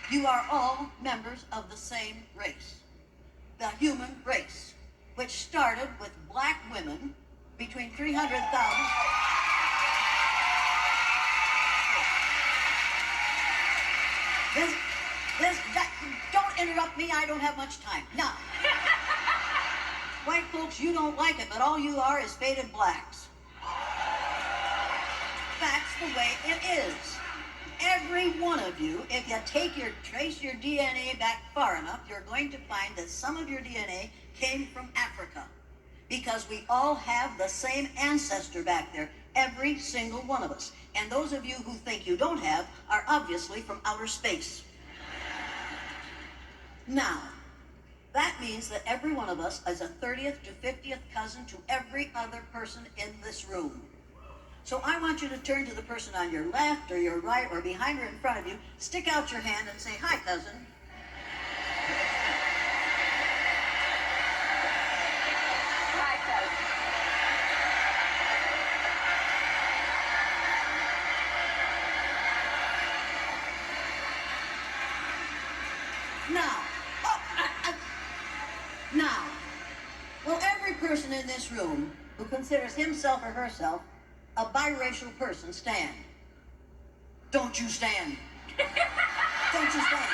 You are all members of the same race, the human race, which started with black women between 300,000. Don't interrupt me, I don't have much time. Now, white folks, you don't like it, but all you are is faded blacks. That's the way it is. Every one of you, if you trace your DNA back far enough, you're going to find that some of your DNA came from Africa. Because we all have the same ancestor back there, every single one of us. And those of you who think you don't have are obviously from outer space. Now, that means that every one of us is a 30th to 50th cousin to every other person in this room. So I want you to turn to the person on your left or your right or behind or in front of you, stick out your hand and say, "Hi, cousin." Hi, cousin. Now, will every person in this room who considers himself or herself a biracial person stand? Don't you stand. Don't you stand.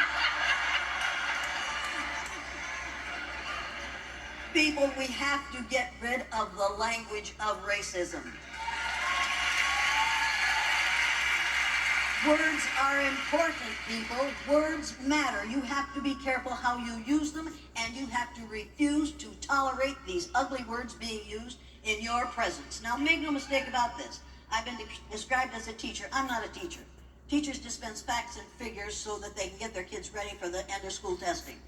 People, we have to get rid of the language of racism. Words are important, people. Words matter. You have to be careful how you use them, and you have to refuse to tolerate these ugly words being used in your presence. Now, make no mistake about this. I've been described as a teacher. I'm not a teacher. Teachers dispense facts and figures so that they can get their kids ready for the end of school testing.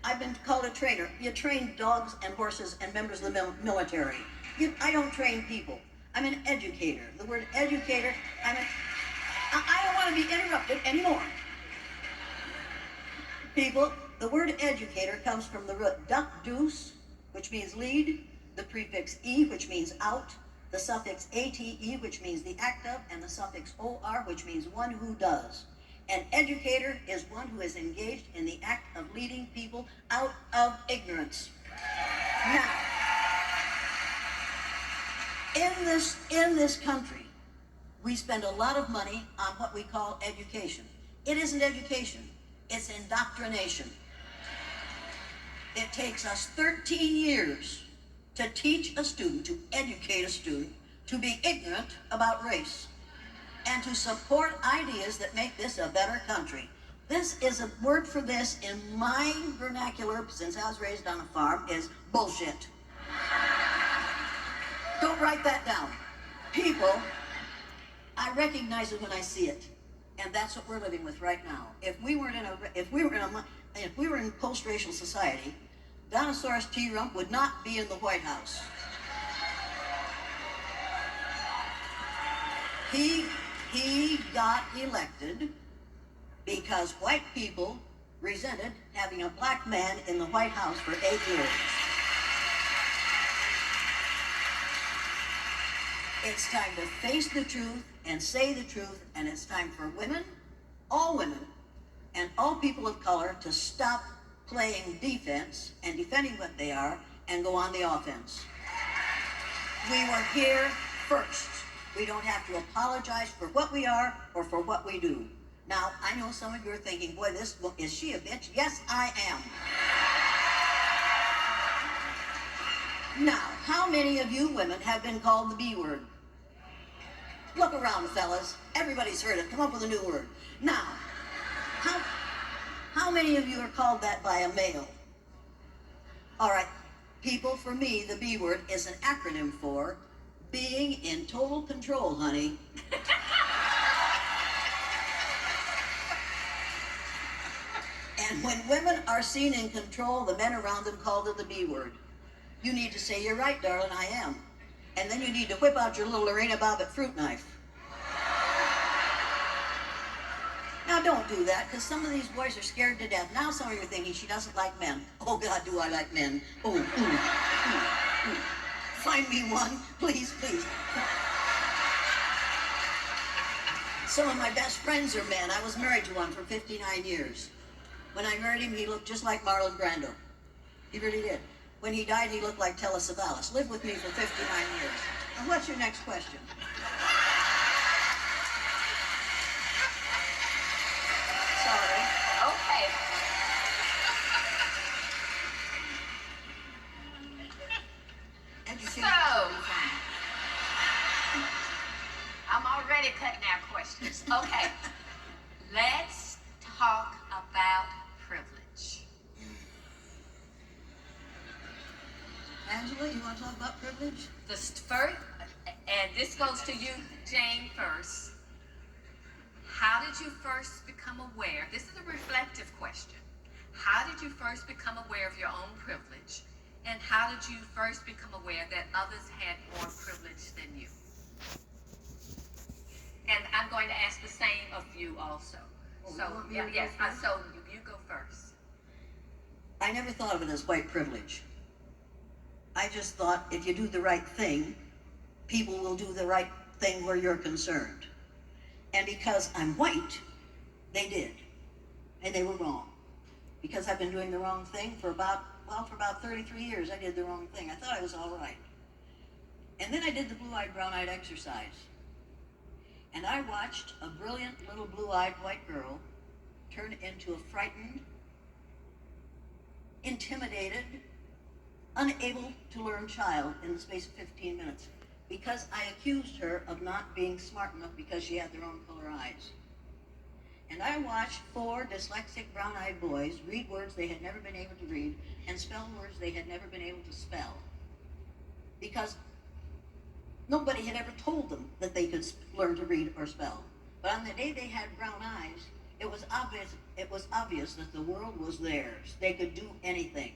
I've been called a trainer. You train dogs and horses and members of the military. I don't train people. I'm an educator. The word educator, I don't want to be interrupted anymore. People, the word educator comes from the root duck deuce, which means lead, the prefix e, which means out, the suffix ate, which means the act of, and the suffix or, which means one who does. An educator is one who is engaged in the act of leading people out of ignorance. Now, in this country, we spend a lot of money on what we call education. It isn't education, it's indoctrination. It takes us 13 years to teach a student, to educate a student, to be ignorant about race, and to support ideas that make this a better country. This is a word for this in my vernacular, since I was raised on a farm, is bullshit. Don't write that down. People, I recognize it when I see it, and that's what we're living with right now. If we were in post-racial society, Donosaurus T. Rump would not be in the White House. He got elected because white people resented having a black man in the White House for 8 years. It's time to face the truth and say the truth, and it's time for women, and all people of color to stop playing defense and defending what they are and go on the offense. We were here first. We don't have to apologize for what we are or for what we do. Now, I know some of you are thinking, boy, is she a bitch? Yes, I am. Now, how many of you women have been called the B word? Look around, fellas. Everybody's heard it. Come up with a new word. Now, how many of you are called that by a male? All right, people, for me, the B word is an acronym for being in total control, honey. And when women are seen in control, the men around them call it the B word. You need to say, "You're right, darling, I am." And then you need to whip out your little Lorena Bobbitt fruit knife. Now, don't do that, because some of these boys are scared to death. Now some of you are thinking, she doesn't like men. Oh, God, do I like men. Oh, Find me one, please, please. Some of my best friends are men. I was married to one for 59 years. When I married him, he looked just like Marlon Brando. He really did. When he died, he looked like Telly Savalas. Lived with me for 59 years. And what's your next question? Sorry. Okay. Education. So, I'm already cutting out questions. Okay. Let's talk about privilege. Angela, you want to talk about privilege? The first, and this goes to you, Jane, first. How did you first become aware? This is a reflective question. How did you first become aware of your own privilege? And how did you first become aware that others had more privilege than you? And I'm going to ask the same of you also. So, so you go first. I never thought of it as white privilege. I just thought if you do the right thing, people will do the right thing where you're concerned. And because I'm white, they did. And they were wrong. Because I've been doing the wrong thing for about 33 years, I did the wrong thing. I thought I was all right. And then I did the blue-eyed, brown-eyed exercise. And I watched a brilliant little blue-eyed white girl turn into a frightened, intimidated, unable to learn child in the space of 15 minutes because I accused her of not being smart enough because she had the wrong color eyes. And I watched 4 dyslexic brown-eyed boys read words they had never been able to read and spell words they had never been able to spell because nobody had ever told them that they could learn to read or spell. But on the day they had brown eyes, it was obvious that the world was theirs. They could do anything.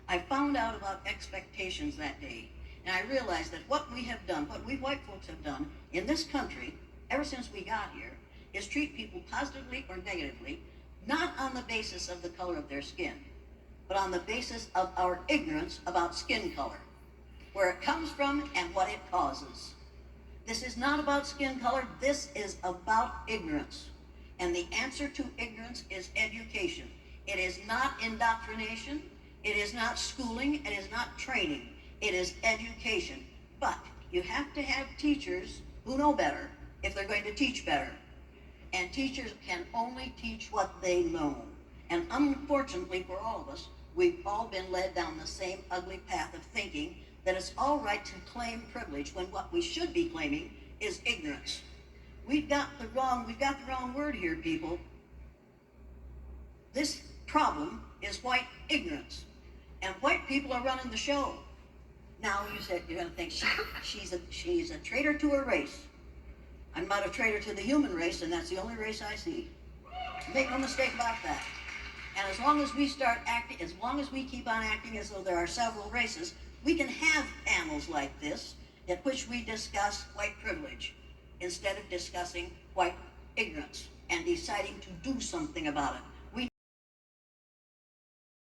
I found out about expectations that day, and I realized that what we have done, what we white folks have done in this country, ever since we got here, is treat people positively or negatively, not on the basis of the color of their skin, but on the basis of our ignorance about skin color, where it comes from and what it causes. This is not about skin color, this is about ignorance. And the answer to ignorance is education. It is not indoctrination, it is not schooling, it is not training, it is education. But you have to have teachers who know better if they're going to teach better. And teachers can only teach what they know. And unfortunately for all of us, we've all been led down the same ugly path of thinking that it's all right to claim privilege when what we should be claiming is ignorance. We've got the wrong word here, people. This problem is white ignorance. And white people are running the show. Now you're going to think she's a traitor to her race. I'm not a traitor to the human race, and that's the only race I see. Make no mistake about that. And as long as we keep on acting as though there are several races, we can have panels like this at which we discuss white privilege instead of discussing white ignorance and deciding to do something about it.